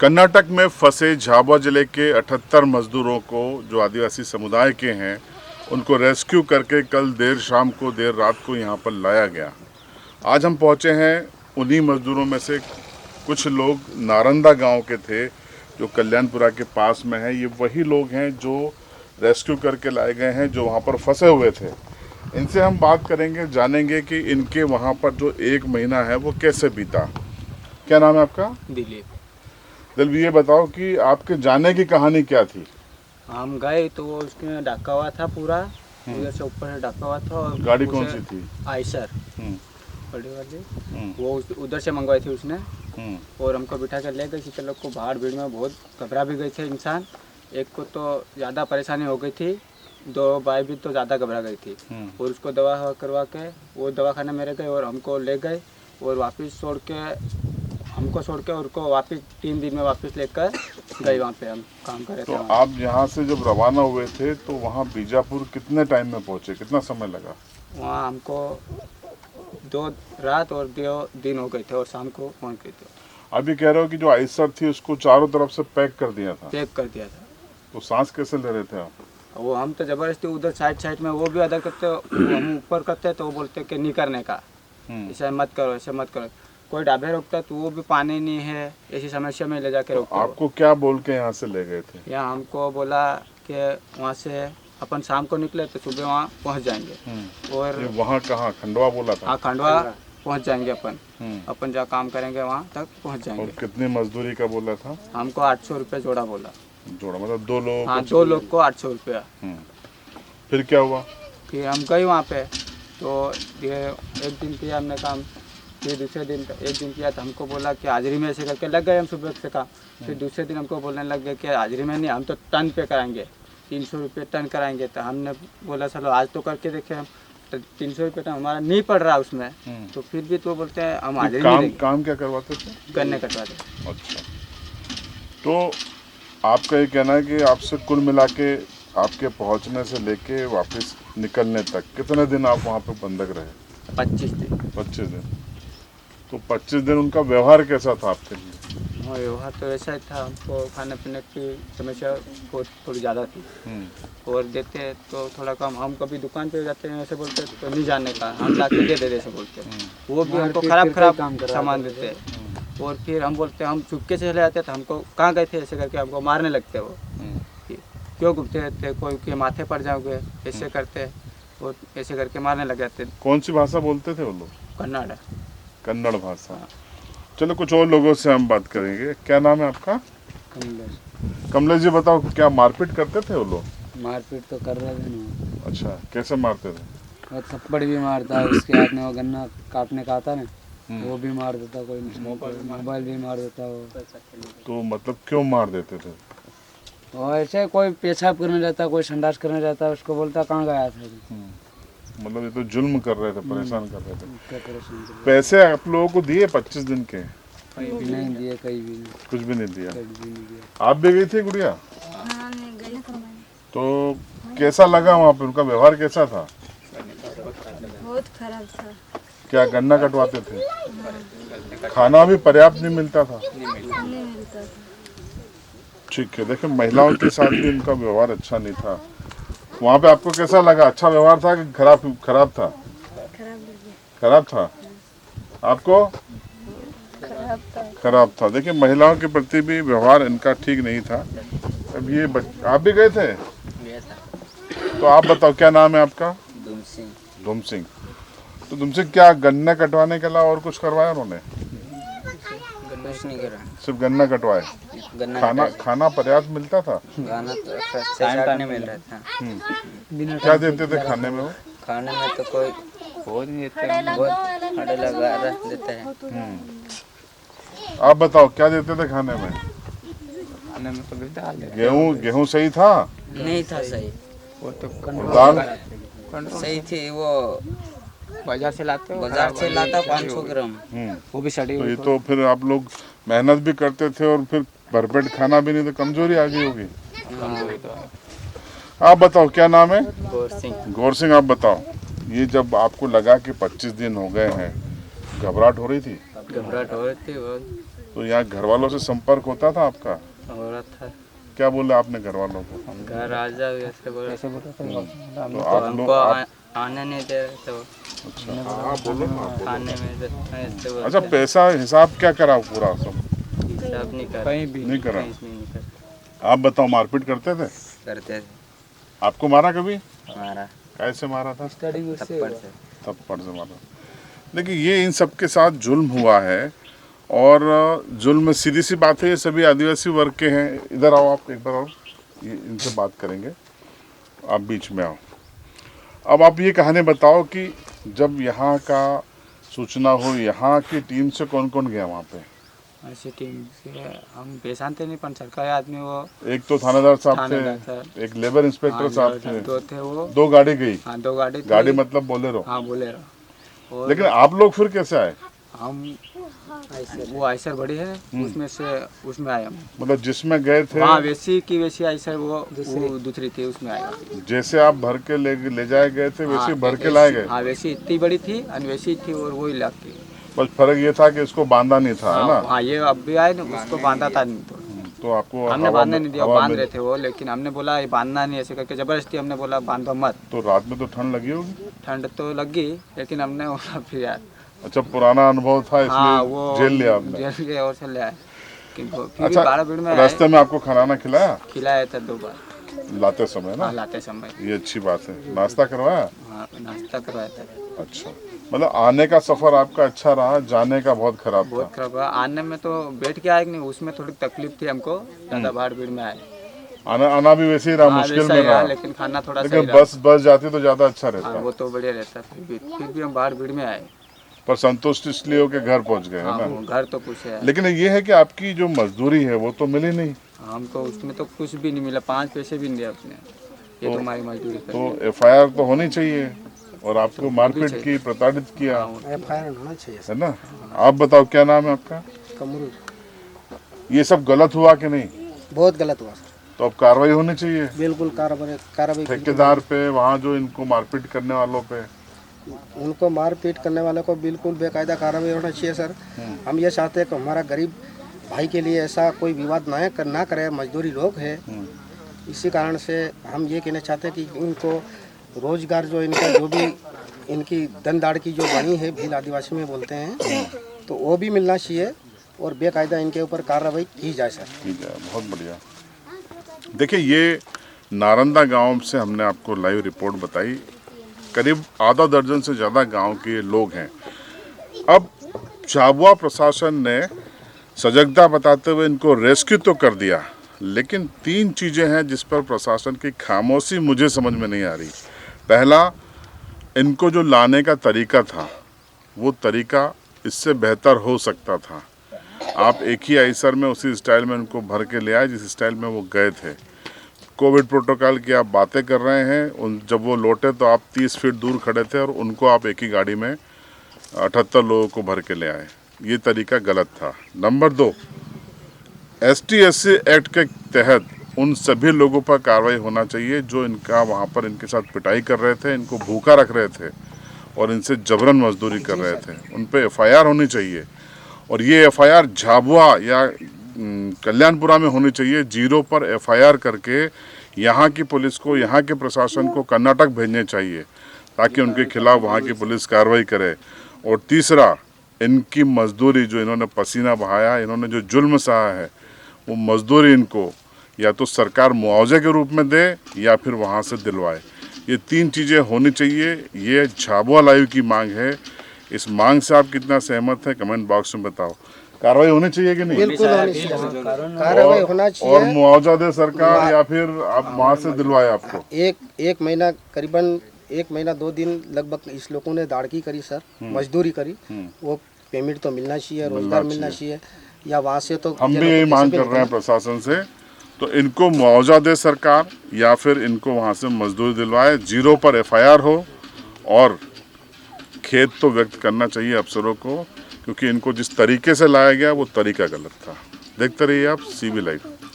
कर्नाटक में फंसे झाबुआ जिले के 78 मजदूरों को जो आदिवासी समुदाय के हैं उनको रेस्क्यू करके कल देर रात को यहाँ पर लाया गया। आज हम पहुँचे हैं उन्हीं मजदूरों में से कुछ लोग नारंदा गांव के थे जो कल्याणपुरा के पास में है। ये वही लोग हैं जो रेस्क्यू करके लाए गए हैं, जो वहाँ पर फंसे हुए थे। इनसे हम बात करेंगे, जानेंगे कि इनके वहाँ पर जो 1 महीना है वो कैसे बीता। क्या नाम है आपका? दिलीप। दिलीप, ये बताओ कि आपके जाने की कहानी क्या थी? हम गए तो वो उसके ढका हुआ था पूरा, उधर से ऊपर से ढका हुआ था। और गाड़ी कौन सी थी? आइसर बड़ी वाली, वो उधर से मंगवाई थी उसने। और हमको बिठा कर ले गई। किसी लोग को भाड़ भीड़ में बहुत घबरा भी गए थे इंसान। एक को तो ज़्यादा परेशानी हो गई थी, 2 भाई भी तो ज़्यादा घबरा गई थी। और उसको दवा करवा के वो दवाखाने में रह गए और हमको ले गए और वापस हमको छोड़ के उनको वापस 3 दिन में वापस लेकर गए। वहाँ पे हम काम कर रहे थे। तो आप यहाँ से जब रवाना हुए थे तो वहाँ बीजापुर कितने टाइम में पहुँचे, कितना समय लगा? वहाँ हमको 2 रात और 2 दिन हो गए थे और शाम को पहुँच गए थे। अभी कह रहे हो कि जो आइसर थी उसको चारों तरफ से पैक कर दिया था। पैक कर दिया था। तो सांस कैसे ले रहे थे आप? वो हम तो ज़बरदस्ती उधर साइड में वो भी अदर करते, हम ऊपर करते तो वो बोलते कि नहीं करने का, ऐसा मत करो, ऐसे मत करो। कोई ढाबे रोकता तो वो भी पानी नहीं है, ऐसी समस्या में ले जाके रोकते। आपको क्या बोल के यहाँ से ले गए थे? यहाँ हमको बोला कि वहाँ से अपन शाम को निकले तो सुबह वहाँ पहुँच जाएंगे। और वहाँ कहाँ? खंडवा बोला था? हाँ, खंडवा पहुँच जाएंगे अपन जहाँ काम करेंगे वहाँ तक पहुँच जाएंगे। और कितनी मजदूरी का बोला था? हमको 800 रुपये जोड़ा बोला। जोड़ा मतलब 2 लोग? हाँ, 2 लोग को 800 रुपया। फिर क्या हुआ? फिर हम गए वहाँ पे तो ये 1 दिन किया हमने काम। फिर दूसरे दिन 1 दिन किया तो हमको बोला कि हाजिरी में ऐसे करके लग गए हम सुबह से काम। फिर दूसरे दिन हमको बोलने लग गए कि हाजिरी में नहीं, हम तो टन पे कराएंगे, 300 रुपये टन कराएंगे। तो हमने बोला चलो आज तो करके देखे हम। तो 300 रुपये टन हमारा नहीं पड़ रहा उसमें। तो फिर भी तो बोलते हैं हम हाजिरी नहीं देंगे। काम क्या करवाते थे? गन्ने कटवाते। अच्छा, तो आपका ये कहना है कि आपसे कुल मिला के आपके पहुंचने से लेके वापस निकलने तक कितने दिन आप वहाँ पे बंधक रहे? 25 दिन। 25 दिन। तो 25 दिन उनका व्यवहार कैसा था आपके लिए? हाँ, व्यवहार तो ऐसा ही था। हमको खाने पीने की समस्या बहुत थोड़ी ज़्यादा थी। और देते तो थोड़ा कम। हम कभी दुकान पे जाते हैं ऐसे बोलते तो नहीं जाने का, हम ला के दे देते ऐसे बोलते। वो भी हमको खराब सामान देते। और फिर हम बोलते हम चुपके से चले जाते तो हमको कहाँ गए थे ऐसे करके हमको मारने लगते। वो क्यों घूमते रहते, कोई के माथे पड़ जाओगे, ऐसे करते और ऐसे करके मारने लग जाते। कौन सी भाषा बोलते थे वो लोग? कन्नड़ भाषा। चलो कुछ और लोगों से हम बात करेंगे। क्या नाम है आपका? कमलेश जी, बताओ क्या मारपीट करते थे वो लोग? मारपीट तो कर रहे थे ना। अच्छा, कैसे मारते थे? वो थप्पड़ भी मारता है, उसके हाथ में वो गन्ना काटने का आता ना, वो भी मार देता। कोई मोबाइल भी मार देता वो। तो मतलब क्यों मार देते थे? और ऐसे कोई पेशाब करने जाता, कोई संडास करने जाता, उसको बोलता कहाँ गया था। मतलब ये तो जुल्म कर रहे थे, परेशान कर रहे थे। पैसे आप लोगों को दिए 25 दिन के? नहीं दिए, कहीं भी नहीं, कुछ भी नहीं दिया। कहीं भी नहीं दिया। आप भी गई थी गुड़िया? हाँ, मैं गई थी। तो कैसा लगा वहाँ पे? उनका व्यवहार कैसा था? बहुत खराब था। क्या गन्ना कटवाते थे? खाना भी पर्याप्त नहीं मिलता था? नहीं मिलता था। ठीक है, देखिए महिलाओं के साथ भी उनका व्यवहार अच्छा नहीं था। वहाँ पे आपको कैसा लगा? अच्छा व्यवहार था कि खराब था? खराब लगा। खराब था। आपको? खराब था। खराब था। देखिए महिलाओं के प्रति भी व्यवहार इनका ठीक नहीं था। अब ये आप भी गए थे? तो आप बताओ क्या नाम है आपका? धूम सिंह। तो तुमसे क्या गन्ना कटवाने के अलावा और कुछ करवाया उन्होंने? कुछ नहीं करा, सिर्फ गन्ना कटवाए? खाना पर्याप्त मिलता था? गाना तो टाइम नहीं मिल रहा था। क्या देते थे खाने में वो? खाने में तो कोई बहुत नहीं देते, बहुत खड़े लगा देते हैं। आप बताओ क्या देते थे खाने में? खाने में तो दाल गेहूं सही था? नहीं था सही। वो तो दाल सही थी। वो बाजार से लाता 500 ग्राम, वो भी सड़ी। तो ये तो फिर आप लोग मेहनत भी करते थे और फिर भरपेट खाना भी नहीं, तो कमजोरी आ गई होगी। आप बताओ क्या नाम है? गौर सिंह। आप बताओ, ये जब आपको लगा कि 25 दिन हो गए हैं, घबराहट हो रही थी? घबराहट हो रही थी बहुत। तो यहाँ घर वालों से संपर्क होता था आपका? हो रहा था। क्या बोला आपने घर वालों को? घर आ जाओ ऐसे बोल ऐसे बोला था तो आप लोग हमको आने नहीं दे रहे थे वो, अच्छा हाँ बोलो ना। आने में ऐसे बोलते अच्छा पैसा हिसाब क्या करा पूरा सब? हिसाब नहीं कर कहीं भी नहीं करा। नहीं कर आप बताओ मारपीट करते थे? करते थे आपको मारा कभी? हमारा कैसे मारा था? स्टडी उससे थप्पड़ से। थप्पड़ से मारा। देखिए ये इन सब के साथ जुल्म हुआ है और जुल्म सीधी सी बात है, ये सभी आदिवासी वर्ग के हैं। इधर आओ आप एक बार और ये इनसे बात करेंगे, आप बीच में आओ। अब आप ये कहानी बताओ कि जब यहाँ का सूचना हो, यहाँ की टीम से कौन कौन गया वहाँ पे? ऐसी टीम से हम पहचानते नहीं, पर सरकारी आदमी वो एक तो थानेदार साहब थानेदार थे, साहब। एक लेबर इंस्पेक्टर हाँ, साहब दो थे, थे वो। 2 गाड़ी गई। हाँ 2 गाड़ी थी। गाड़ी मतलब बोलेरो। हाँ बोले रहो। और लेकिन आप लोग फिर कैसे आए? हम वो आयसर बड़ी है उसमें से उसमें आए हम। मतलब जिसमें गए थे हाँ वैसी की वैसी आयसर वो दूसरी थी उसमें आया। जैसे आप भर के ले जाए गए थे वैसे हाँ, भर के लाए गए? हाँ वैसी इतनी बड़ी थी और वैसी थी और वो इलाके की। बस फर्क ये था कि इसको बांधा नहीं था, है ना? हाँ ये अब भी आए ना, उसको बांधा था नहीं तो आपको हमने हवा बांधने में- नहीं दिया, हवा बांध में- रहे थे वो, लेकिन हमने बोला ये बांधना नहीं, ऐसे करके जबरदस्ती हमने बोला बांधो मत। तो रात में तो ठंड लगी होगी? ठंड तो लगी लेकिन हमने बोला फिर यार अच्छा पुराना अनुभव था हाँ इसलिए वो जेल लिया आपने? जेल गए और चले आए, फिर भी अच्छा 12 भीड़ में आए, रास्ते में आपको खाना खिलाया खिलाया था 2 बार लाते समय ना? हाँ लाते समय। ये अच्छी बात है। नाश्ता करवाया? हाँ नाश्ता करवाया था। अच्छा मतलब आने का सफर आपका अच्छा रहा, जाने का बहुत खराब था। बहुत खराब हुआ, आने में तो बैठ के आए कि नहीं, उसमें थोड़ी तकलीफ थी हमको, ज़्यादा भीड़ में आए। आना भी वैसे ही रहा, हाँ, मुश्किल वैसा में ही रहा, रहा। लेकिन खाना थोड़ा लेकिन सही रहा। बस जाती तो ज्यादा अच्छा हाँ रहता। वो तो बढ़िया रहता, फिर भी हम भीड़ में आए। पर संतुष्ट इसलिए हो के घर पहुंच गए, है हाँ ना? वो घर तो कुछ है, लेकिन ये है कि आपकी जो मजदूरी है वो तो मिली नहीं। हमको उसमें तो कुछ भी नहीं मिला, 5 पैसे भी नहीं दिया उसने। ये तो हमारी मजदूरी कर तो FIR तो होनी चाहिए और आपको मारपीट की, प्रताड़ित किया, FIR होना चाहिए है ना? आप बताओ क्या नाम है आपका? कमरू। ये सब गलत हुआ कि नहीं? बहुत गलत हुआ सर, तो अब कार्रवाई होनी चाहिए बिल्कुल कार्रवाई। ठेकेदार पे, वहाँ जो इनको मारपीट करने वालों पे। उनको मारपीट करने वालों को बिल्कुल बेकायदा कार्रवाई होना चाहिए सर। हम ये चाहते हैं कि हमारा गरीब भाई के लिए ऐसा कोई विवाद ना करे, मजदूरी लोग है, इसी कारण से हम ये कहना चाहते हैं कि इनको रोजगार जो इनका जो भी इनकी दंदाड़ की जो बनी है, भील आदिवासी में बोलते हैं, तो वो भी मिलना चाहिए और बेकायदा इनके ऊपर कार्रवाई की जाए सर। ठीक है, बहुत बढ़िया। देखिए ये नारंदा गांव से हमने आपको लाइव रिपोर्ट बताई। करीब आधा दर्जन से ज़्यादा गांव के लोग हैं। अब झाबुआ प्रशासन ने सजगता बताते हुए इनको रेस्क्यू तो कर दिया, लेकिन 3 चीज़ें हैं जिस पर प्रशासन की खामोशी मुझे समझ में नहीं आ रही। पहला, इनको जो लाने का तरीका था वो तरीका इससे बेहतर हो सकता था। आप एक ही आइसर में उसी स्टाइल में उनको भर के ले आए जिस स्टाइल में वो गए थे। कोविड प्रोटोकॉल की आप बातें कर रहे हैं, जब वो लौटे तो आप 30 फीट दूर खड़े थे और उनको आप एक ही गाड़ी में 78 लोगों को भर के ले आए। ये तरीका गलत था। नंबर 2, ST-SC एक्ट के तहत उन सभी लोगों पर कार्रवाई होना चाहिए जो इनका वहाँ पर इनके साथ पिटाई कर रहे थे, इनको भूखा रख रहे थे और इनसे जबरन मजदूरी कर रहे थे। उन पर FIR होनी चाहिए और ये FIR झाबुआ या कल्याणपुरा में होनी चाहिए। 0 पर FIR करके यहाँ की पुलिस को, यहाँ के प्रशासन को कर्नाटक भेजने चाहिए ताकि उनके खिलाफ वहाँ की पुलिस कार्रवाई करे। और तीसरा, इनकी मजदूरी जो इन्होंने पसीना बहाया, इन्होंने जो जुल्म सहा है, वो मजदूरी इनको या तो सरकार मुआवजे के रूप में दे या फिर वहाँ से दिलवाए। ये 3 चीज़ें होनी चाहिए। ये झाबुआ लाइव की मांग है। इस मांग से आप कितना सहमत है कमेंट बॉक्स में बताओ। कार्रवाई होनी चाहिए कि नहीं? बिल्कुल होनी चाहिए सर, कार्रवाई होना और चाहिए। मुआवजा दे सरकार या फिर आप वहाँ से दिलवाए आपको? एक महीना, करीबन 1 महीना 2 दिन लगभग इस लोगों ने दाड़की करी सर, मजदूरी करी, वो पेमेंट तो मिलना चाहिए, रोजगार मिलना चाहिए, या वहाँ से तो हम भी यही मांग कर रहे हैं प्रशासन से। तो इनको मुआवजा दे सरकार या फिर इनको वहाँ से मजदूरी दिलवाए। 0 पर FIR हो और खेद तो व्यक्त करना चाहिए अफसरों को, क्योंकि इनको जिस तरीके से लाया गया वो तरीका गलत था। देखते रहिए आप CB लाइव।